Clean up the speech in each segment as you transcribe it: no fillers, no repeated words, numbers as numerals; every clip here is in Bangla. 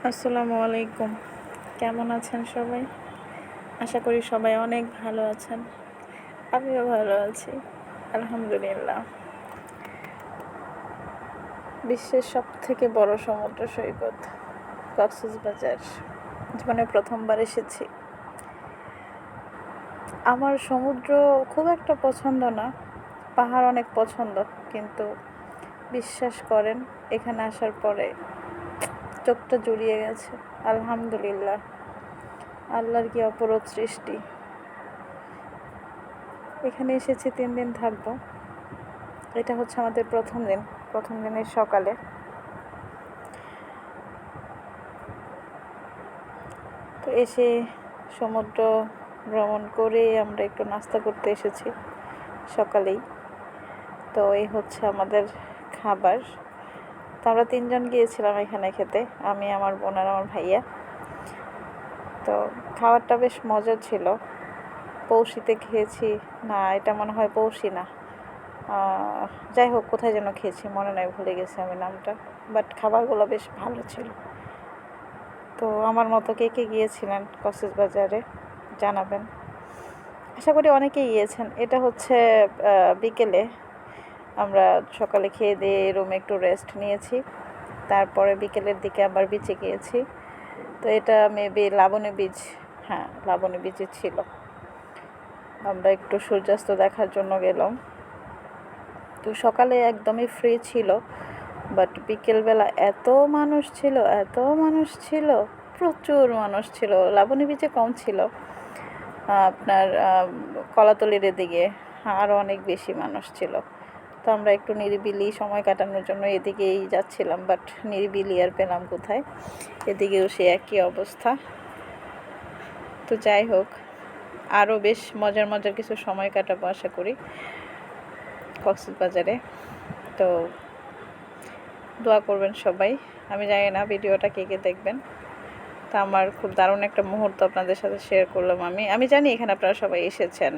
আসসালামু আলাইকুম। কেমন আছেন সবাই? আশা করি সবাই অনেক ভালো আছেন। আমিও ভালো আছি। আলহামদুলিল্লাহ। বিশ্বের সবথেকে বড় সমুদ্র সৈকত কক্সবাজার। জীবনে ১ম বার এসেছি। আমার সমুদ্র খুব একটা পছন্দ না। পাহাড় অনেক পছন্দ। কিন্তু বিশ্বাস করেন এখানে আসার পরে চোখটা জুড়িয়ে গেছে। আলহামদুলিল্লাহ। আল্লাহর কি অপরূপ সৃষ্টি। এখানে এসেছি ৩ দিন থাকবো। এটা হচ্ছে আমাদের প্রথম দিনের সকালে। তো এসে সমুদ্র ভ্রমণ করে আমরা একটু নাস্তা করতে এসেছি সকালেই। তো এই হচ্ছে আমাদের খাবার। তো আমরা ৩ জন গিয়েছিলাম এখানে খেতে, আমি, আমার বোন আর আমার ভাইয়া। তো খাবারটা বেশ মজার ছিল। পৌষিতে খেয়েছি, না এটা মনে হয় পৌষি না, যাই হোক কোথায় যেন খেয়েছি মনে নাই, ভুলে গেছি আমি নামটা। বাট খাবারগুলো বেশ ভালো ছিল। তো আমার মতো কে কে গিয়েছিলেন কক্সবাজারে জানাবেন। আশা করি অনেকেই গিয়েছেন। এটা হচ্ছে বিকেলে। আমরা সকালে খেয়ে দিয়ে রুমে একটু রেস্ট নিয়েছি। তারপরে বিকেলের দিকে আবার বিচে গিয়েছি। তো এটা মেবি লাবণী বীচ। হ্যাঁ, লাবণী বীচে ছিল। আমরা একটু সূর্যাস্ত দেখার জন্য গেলাম। তো সকালে একদমই ফ্রি ছিল, বাট বিকেলবেলা এত মানুষ ছিল, প্রচুর মানুষ ছিল। লাবণী বিচে কম ছিল, আপনার কলাতলির এদিকে আরও অনেক বেশি মানুষ ছিল। তো আমরা একটু নিরিবিলি সময় কাটানোর জন্য এদিকেই যাচ্ছিলাম, বাট নিরিবিলি আর পেলাম কোথায়, এদিকেও সে একই অবস্থা। তো যাই হোক, আরও বেশ মজার কিছু সময় কাটাবো আশা করি কক্সবাজারে। তো দোয়া করবেন সবাই। আমি জানি না ভিডিওটা কে কে দেখবেন। তা আমার খুব দারুণ একটা মুহূর্ত আপনাদের সাথে শেয়ার করলাম। আমি জানি এখানে আপনারা সবাই এসেছেন,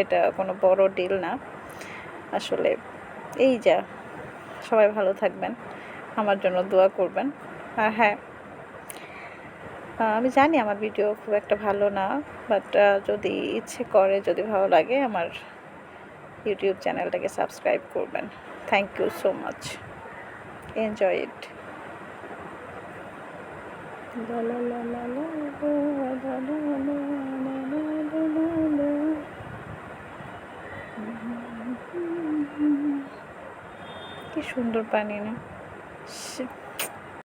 এটা কোনো বড় ডিল না আসলে। এই যা, সবাই ভালো থাকবেন, আমার জন্য দোয়া করবেন। আর হ্যাঁ, আমি জানি আমার ভিডিও খুব একটা ভালো না, বাট যদি ইচ্ছে করে, যদি ভালো লাগে, আমার ইউটিউব চ্যানেলটাকে সাবস্ক্রাইব করবেন। Thank you so much. Enjoy it. কি সুন্দর পানি না?